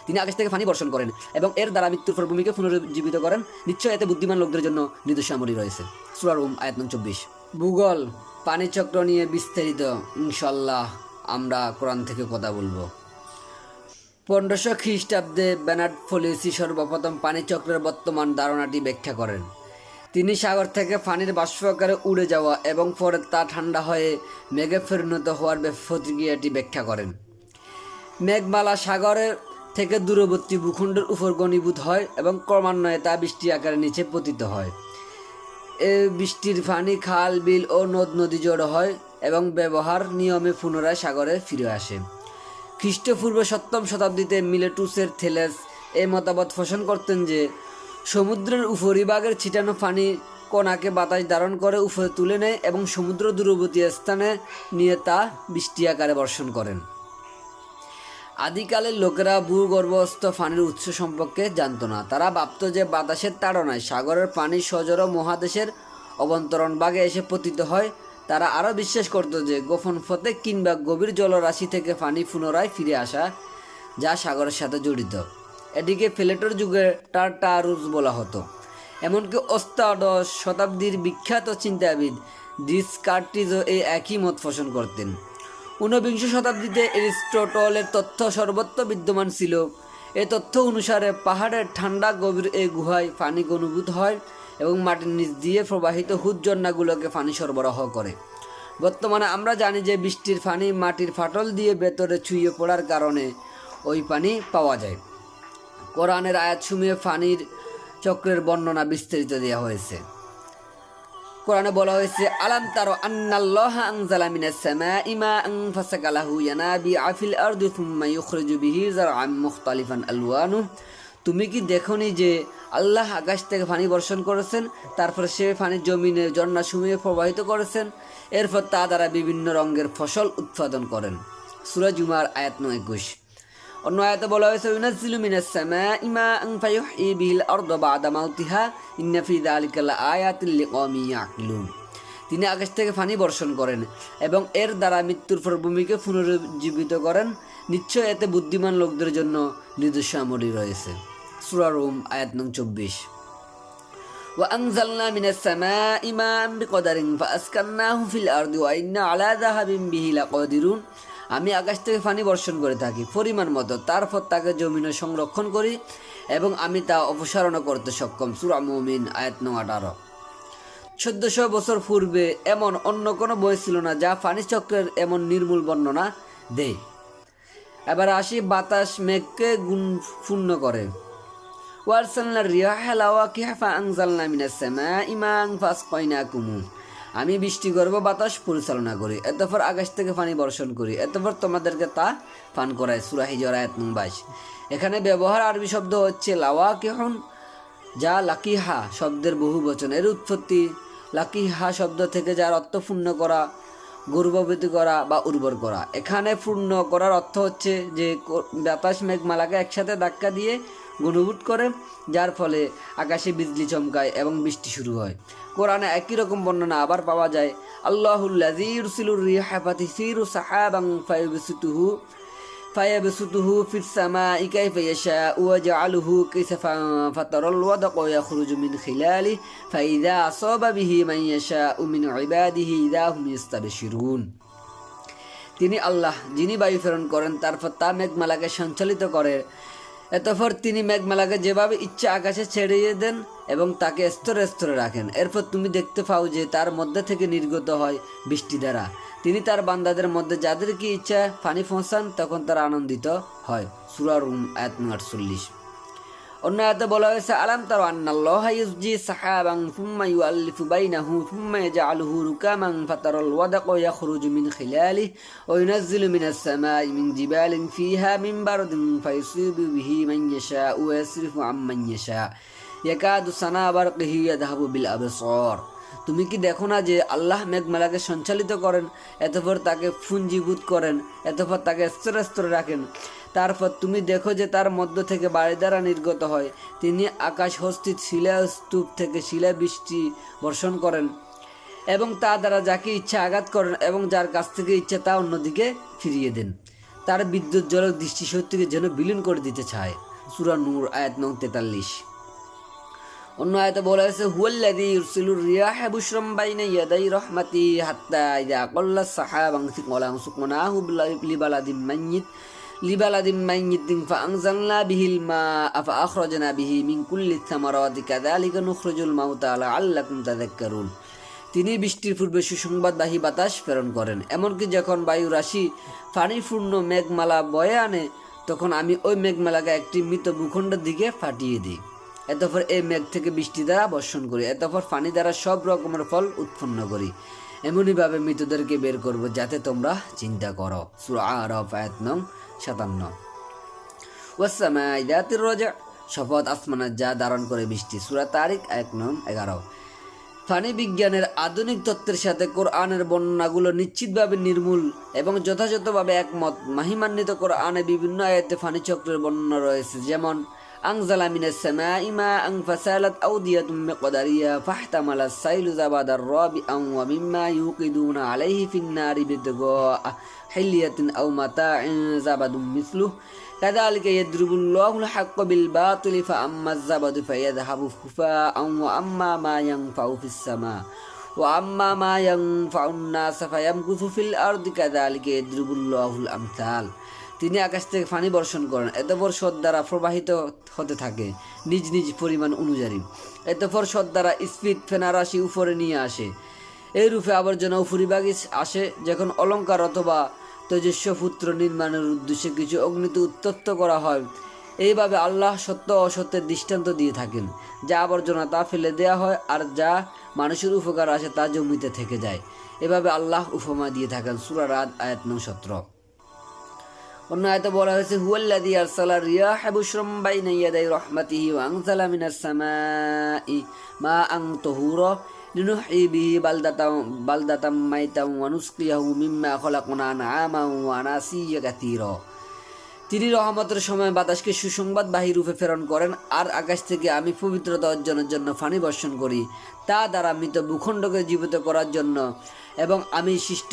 তিনি আকাশ থেকে পানি বর্ষণ করেন এবং এর দ্বারা মৃত্যুর পর ভূমিকে পুনরুজ্জীবিত করেন। নিশ্চয় এতে বুদ্ধিমান লোকদের জন্য নিদর্শনাবলী রয়েছে। সূরা রুম আয়াত নং 24। ভূগোল পানিচক্র নিয়ে বিস্তারিত ইনশাআল্লাহ আমরা কোরআন থেকে কথা বলবো। 1500 খ্রিস্টাব্দে বেনার্ড ফলিসি সর্বপ্রথম পানিচক্রের বর্তমান ধারণাটি ব্যাখ্যা করেন। তিনি সাগর থেকে পানির বাষ্প আকারে উড়ে যাওয়া এবং পরে তা ঠান্ডা হয়ে মেঘে পরিণত হওয়ার প্রতিক্রিয়াটি ব্যাখ্যা করেন। মেঘমালা সাগরের থেকে দূরবর্তী ভূখণ্ডের উপর ঘনীভূত হয় এবং ক্রমান্বয়ে তা বৃষ্টি আকারে নিচে পতিত হয়। এই বৃষ্টির পানি খাল বিল ও নদ নদী জড়ো হয় এবং ব্যবহার নিয়মে পুনরায় সাগরে ফিরে আসে। খ্রিস্টপূর্ব 7ম শতাব্দীতে মিলেটুসের থেলেস এই মতবাদ পোষণ করতেন যে সমুদ্রের উপরিভাগের ছিটানো পানি কণাকে বাতাস ধারণ করে উপরে তুলে নেয় এবং সমুদ্র দূরবর্তী স্থানে নিয়ে তা বৃষ্টি আকারে বর্ষণ করেন। আদিকালের লোকেরা ভূগর্ভস্থ পানির উৎস সম্পর্কে জানত না। তারা ভাবত যে বাতাসের তাড়নায় সাগরের পানি সজোর মহাদেশের অভ্যন্তরণ ভাগে এসে পতিত হয়। তারা আরও বিশ্বাস করত যে গোপন পথে কিংবা গভীর জলরাশি থেকে পানি পুনরায় ফিরে আসা, যা সাগরের সাথে জড়িত। এটিকে প্লেটোর যুগে টার্টারুস বলা হতো। এমনকি অষ্টাদশ শতাব্দীর বিখ্যাত চিন্তাবিদ ডিসকার্টিসও এই একই মত পোষণ করতেন। 19বিংশ শতাব্দীতে এরিস্টটলের তথ্য সর্বত্র বিদ্যমান ছিল। এই তথ্য অনুসারে পাহাড়ের ঠান্ডা গভীর এই গুহায় পানি ঘনীভূত হয় এবং মাটির নিচ দিয়ে প্রবাহিত হুদ ঝর্ণাগুলোকে পানি সরবরাহ করে। বর্তমানে আমরা জানি যে বৃষ্টির পানি মাটির ফাটল দিয়ে ভেতরে ছুঁয়ে পড়ার কারণে ওই পানি পাওয়া যায়। কোরআনের আয়াতসমূহে পানির চক্রের বর্ণনা বিস্তারিত দেওয়া হয়েছে। কোরআনে বলা হয়েছে, আলাম তারো আন্নাল্লাহা আনজালা মিনাস সামাই মাআন ফাসাকালাহু ইয়ানাবিআ ফিল আরদি সুম্মা ইউখরিজু বিহি যারআন মুখতালিফান আলওয়ানুহু। তুমি কি দেখোনি যে আল্লাহ আকাশ থেকে পানি বর্ষণ করেছেন, তারপর সে পানি জমিনে ঝর্ণাসমূহে প্রবাহিত করেছেন, এরপর তা দ্বারা বিভিন্ন রঙের ফসল উৎপাদন করেন। সূরা জুমার আয়াত নং 21। অন্য আয়াতে বলা হয়েছে, ইউনাজ্জিলু মিনাস সামাই মাআন ফায়ুহয়ি বিহিল আরদা বা'দা মাউতিহা ইন্না ফি যালিকা লাআয়াতিন লিকওমিন ইয়াকিলুন। তিনি আকাশ থেকে পানি বর্ষণ করেন এবং এর দ্বারা মৃত্যুর পর ভূমিকে পুনরুজ্জীবিত করেন। নিশ্চয় এতে বুদ্ধিমান লোকদের জন্য নিদর্শনাবলী রয়েছে। সূরা রুম আয়াত নং 24। ওয়া আনজালনা মিনাস সামাই মাআন বিকদারিন ফাআসকান্নাহু ফিল আরদি ওয়া ইন্না আলা যাহাবিন বিহি লাকাদিরুন। আমি আকাশ থেকে পানি বর্ষণ করে থাকি পরিমাণ মতো, তারপর তাকে জমিনে সংরক্ষণ করি এবং আমি তা অপসারণ করতে সক্ষম। সূরা মুমিন আয়াত নং 18। 1400 বছর পূর্বে এমন অন্য কোনো বই ছিল না যা পানি চক্রের এমন নির্মূল বর্ণনা দেয়। এবার আসি বাতাস মেঘকে গুণপূর্ণ করে। ওয়ারসালনা রিয়াহা লাওয়াকিহা ফাআনজালনা মিনাস সামাই মাআন ফাসকাইনাকুমু। আমি বৃষ্টি গর্ভ বাতাস পরিচালনা করি, এতপর আকাশ থেকে পানি বর্ষণ করি, এতপর তোমাদেরকে তা পান করায়। সূরা হিজর আয়াত নং 22। এখানে ব্যবহার আরবি শব্দ হচ্ছে লাওয়াকিহুন, যা লাকিহা শব্দের বহু বচন। এর উৎপত্তি লাকিহা শব্দ থেকে, যার অর্থ পূর্ণ করা, গর্ভবতী করা বা উর্বর করা। এখানে পূর্ণ করার অর্থ হচ্ছে যে বাতাস মেঘমালাকে একসাথে ধাক্কা দিয়ে ঘনীভূত করে, যার ফলে আকাশে বিজলি চমকায় এবং বৃষ্টি শুরু হয়। কোরআনে একই রকম বর্ণনা আবার পাওয়া যায়। আল্লাহুল্লাযী ইউরসিলুর রিহা ফাতুসিরু সাহাবান ফায়াবসুতুহু ফিস সামাই কাইফা ইয়াশাউ ওয়া জাআলুহু কিসফান ফাতারাল ওয়াদকা ইয়াখরুজু মিন খিলালিহি ফাইযা আসাবা বিহি মান ইয়াশাউ মিন ইবাদিহি ইযা হুম ইস্তাবশিরুন। তিনি আল্লাহ, যিনি বায়ু প্রেরণ করেন, তারপর তা মেঘমালাকে সঞ্চালিত করে। এতপর তিনি মেঘমালাকে যেভাবে ইচ্ছা আকাশে ছেড়িয়ে দেন এবং তাকে স্তরে স্তরে রাখেন। এরপর তুমি দেখতে পাও যে তার মধ্যে থেকে নির্গত হয় বৃষ্টি দ্বারা। তিনি তার বান্দাদের মধ্যে যাদেরকে ইচ্ছা পানি পৌঁছান, তখন তারা আনন্দিত হয়। সূরা রুম আয়াত 48। অন্য আয়াতে বলা হয়েছে, আলাম তারা আন্নাল্লাহা ইউসজি সাহাবান সুম্মা ইউআল্লিফু বাইনাহু সুম্মা ইয়াজআলুহু রুকামান ফাতারাল ওয়াদকা ইয়াখরুজু মিন খিলালিহি ওয়া ইউনাজ্জিলু মিনাস সামাই মিন জিবালিন ফিহা মিন বারদিন ফায়ুসিবু বিহি মান ইয়াশাউ ওয়া ইয়াসরিফু আম্মান ইয়াশা ইয়াকাদু সানা বারকিহি ইয়াযহাবু বিল আবসার। তুমি কি দেখো না যে আল্লাহ মেঘমালাকে সঞ্চালিত করেন, এতপর তাকে পুঞ্জীভূত করেন, এতপর তাকে স্তরে স্তরে রাখেন, তারপর তুমি দেখো যে তার মধ্য থেকে বাড়ি দ্বারা নির্গত হয়। তিনি আকাশ হস্তিত শিলা স্তূপ থেকে শিলা বৃষ্টি বর্ষণ করেন এবং তা দ্বারা যাকে ইচ্ছা আঘাত করেন এবং যার কাছ থেকে ইচ্ছা তা অন্যদিকে ফিরিয়ে দেন। তার বিদ্যুৎ জলক দৃষ্টিশক্তিকে যেন বিলীন করে দিতে চায়। সূরা নূর আয়াত নং 43। অন্য আয়াতে বলা হয়েছে হুয়াল্লাযী ইউরসিলুর রিয়াহা বুশরাম বাইনা ইয়াদাই রাহমাতি হাত্তা ইযা আকাল্লা সাহাবান সিকওয়ালান সুকনাহু লিবালাদিম মাইয়িতিন ফাআনজালনা বিহিল মাআ ফাআখরাজনা বিহি মিন কুল্লি থামারাতি কাযালিকা নুখরিজুল মাউতা লাআল্লাকুম তাযাক্কারুন। তিনি বৃষ্টির পূর্বে সুসংবাদবাহী বাতাস প্রেরণ করেন, এমনকি যখন বায়ু রাশি পানিপূর্ণ মেঘমালা বয়ে আনে তখন আমি ওই মেঘমালাকে একটি মৃত ভূখণ্ডের দিকে ফাটিয়ে দিই। এতপর এই মেঘ থেকে বৃষ্টি দ্বারা বর্ষণ করি, এতপর পানি দ্বারা সব রকমের ফল উৎপন্ন করি। এমনইভাবে মৃতদেরকে বের করব যাতে তোমরা চিন্তা করো। সূরা আরাফ আয়াত নং 57। ওয়াসসামাই যাতির রাজা, শপথ আসমানের যা ধারণ করে বৃষ্টি। সূরা তারিক আয়াত নং 11। ফানি বিজ্ঞানের আধুনিক তত্ত্বের সাথে কোরআনের বর্ণনাগুলো নিশ্চিতভাবে নির্মূল এবং যথাযথভাবে একমত। মাহিমান্বিত কোরআনে বিভিন্ন আয়াতে ফানি চক্রের বর্ণনা রয়েছে, যেমন আনজালা মিনাস সামাই মাআন ফাসালাত আওদিয়াতুম বিকদারিয়া ফাহতামালাস সাইলু যাবাদার রাবিআন ওয়া মিম্মা ইউকিদুনা আলাইহি ফিন নারি বিদগা হিলিয়াতিন আও মাতা'in যাবাদুম মিসলুহু কাযালিকা ইয়াদরিবুল্লাহুল হাক্কা বিল বাতিলি ফাআম্মাজ যাবাদু ফায়াযহাবু খুফাআন ওয়া আম্মা মা ইয়ানফা'ু ফিস সামা ওয়া আম্মা মা ইয়ানফা'ুন নাস ফায়ামকুথু ফিল আরদি কাযালিকা ইয়াদরিবুল্লাহুল আমসাল। তিনি আকাশ থেকে পানি বর্ষণ করেন, এতপর স্রোত দ্বারা প্রবাহিত হতে থাকে নিজ নিজ পরিমাণ অনুযায়ী। এতপর স্রোত দ্বারা স্পিড ফেনারাশি উপরে নিয়ে আসে। এই রূপে আবর্জনা উপরিভাগে আসে। যখন অলঙ্কার অথবা তেজস্ব পুত্র নির্মাণের উদ্দেশ্যে কিছু অগ্নিতে উত্তপ্ত করা হয়, এইভাবে আল্লাহ সত্য অসত্যের দৃষ্টান্ত দিয়ে থাকেন। যা আবর্জনা তা ফেলে দেওয়া হয়, আর যা মানুষের উপকার আসে তা জমিতে থেকে যায়। এভাবে আল্লাহ উপমা দিয়ে থাকেন। সূরা রাদ আয়াত নং 17। অন্য আয়াতে বলা হয়েছে হুয়াল্লাযী আরসালা রিয়াহা বুশরাম বাইনা ইয়াদাই রাহমাতিহি ওয়া আনজালা মিনাস সামাই মাআন তাহুরা লিনুহয়ি বিহি বালদাতাম মাইতান ওয়া নুসকিয়াহু মিম্মা খালাকনা আনআমান ওয়া আনাসিয়া কাসীরা। তিনি রহমতের সময় বাতাসকে সুসংবাদবাহী রূপে প্রেরণ করেন, আর আকাশ থেকে আমি পবিত্রতা অর্জনের জন্য পানি বর্ষণ করি, তা দ্বারা মৃত ভূখণ্ডকে জীবিত করার জন্য, এবং আমি সৃষ্ট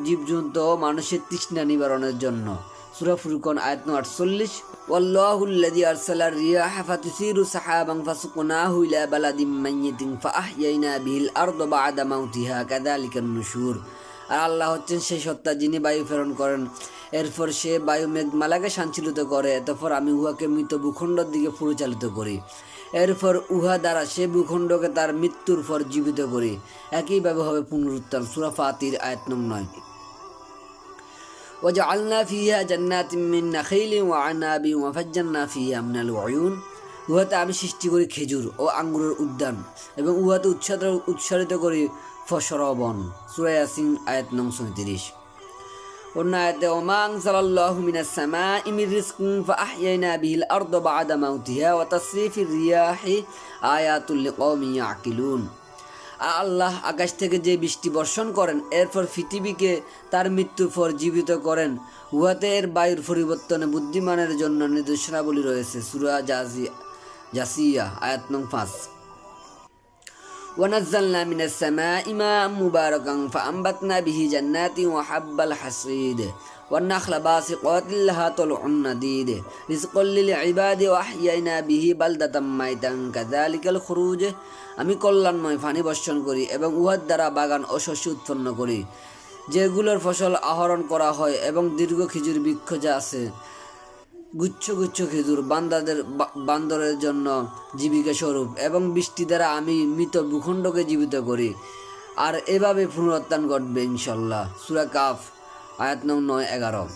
জীবজন্তু ও মানুষের তৃষ্ণা নিবারণের জন্য। সূরা ফুরকান আয়াত 48। ওয়াল্লাহুল্লাযী আরসালা রিয়াহা ফাতুসিরু সাহাবান ফাসুকনাহু ইলা বালাদিম মাইয়িতিন ফাআহইয়ানা বিহিল আরদা বা'দা মাউতিহা কাযালিকান নুশুর। আর আল্লাহ হচ্ছেন সেই সত্তা যিনি বায়ু প্রেরণ করেন, এরপর সে বায়ু মেঘমালাকে সঞ্চালিত করে, এরপর আমি উহাকে মৃত ভূখণ্ডের দিকে পরিচালিত করি, এরপর উহা দ্বারা সে ভূখণ্ডকে তার মৃত্যুর পর জীবিত করি। একইভাবে হবে পুনরুত্থান। সূরা ফাতির আয়াত নং 9। وجعلنا فيها جنات من نخيل وعناب وفجرنا فيها من العيون। উহাতে আমি সৃষ্টি করি খেজুর ও আঙ্গুরের উদ্যান, এবং উহাতে উৎসারিত করি ফসল বন। সূরা ইয়াসিন আয়াত নং 37। অন্য আয়াতে ওমা আনজালাল্লাহু মিনাস সামাই মির রিজকিন ফাআহইয়ানা বিহিল আরদা বা'দা মাউতিহা ওয়া তাসরিফির রিয়াহি আয়াতুল লিকওমিন ইয়াকিলুন। আল্লাহ আকাশ থেকে যে বৃষ্টি বর্ষণ করেন, এরপর পৃথিবীকে তার মৃত্যুর পর জীবিত করেন, উহাতে এর বায়ুর পরিবর্তনে বুদ্ধিমানের জন্য নির্দেশনাবলী রয়েছে। সূরা জাসিয়া আয়াত নং 5। ওয়ানাজ্জালনা মিনাস সামাই মাআন মুবারাকান ফাআনবাতনা বিহি জান্নাতিন ওয়া হাব্বাল হাসীদ ওয়ান নাখলা বাসিকাতিন লাহা তালউন নাদীদ রিজকাল লিল ইবাদি ওয়া আহইয়ানা বিহি বালদাতাম মাইতান কাযালিকাল খুরুজ। আমি কল্যাণময় পানি বর্ষণ করি এবং উহার দ্বারা বাগান ও শস্য উৎপন্ন করি, যেগুলোর ফসল আহরণ করা হয়, এবং দীর্ঘ খেজুর বৃক্ষ যা আছে, গুচ্ছ গুচ্ছ খেজুর বান্দরের জন্য জীবিকা স্বরূপ, এবং বৃষ্টি দ্বারা আমি মৃত ভূখণ্ডকে জীবিত করি, আর এভাবে পুনরুত্থান ঘটবে ইনশাল্লাহ। সূরা কাফ আয়াত নং 9-11।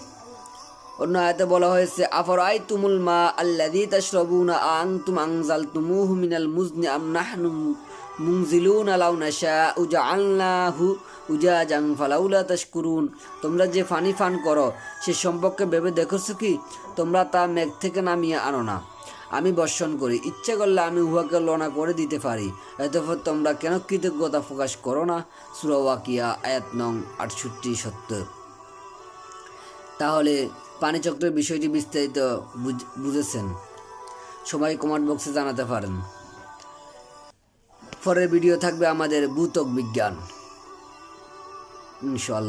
অন্য আয়াতে বলা হয়েছে আফরাআইতুমুল মা আল্লাযী তাশরাবুনা আনতুম আনজালতুমুহু মিনাল মুজনি আম নাহনু মুনজিলুনা লাউ নাশাউ জাআলনাহু উজাজান ফালাউলা তাশকুরুন। তোমরা যে পানি পান করো সে সম্পর্কে ভেবে দেখছো কি? তোমরা তা মেঘ থেকে নামিয়ে আনো না, আমি বর্ষণ করি, ইচ্ছে করলে আমি উহাকে লোনা করে দিতে পারি, এতপর তোমরা কেন কৃতজ্ঞতা প্রকাশ করো না? সূরা ওয়াকিয়া আয়াত নং 68-70। তাহলে পানিচক্রের বিষয়টি বিস্তারিত বুঝেছেন? সবাই কমেন্ট বক্সে জানাতে পারেন। পরের ভিডিও থাকবে আমাদের ভূত্বক বিজ্ঞান। ইনশাআল্লাহ।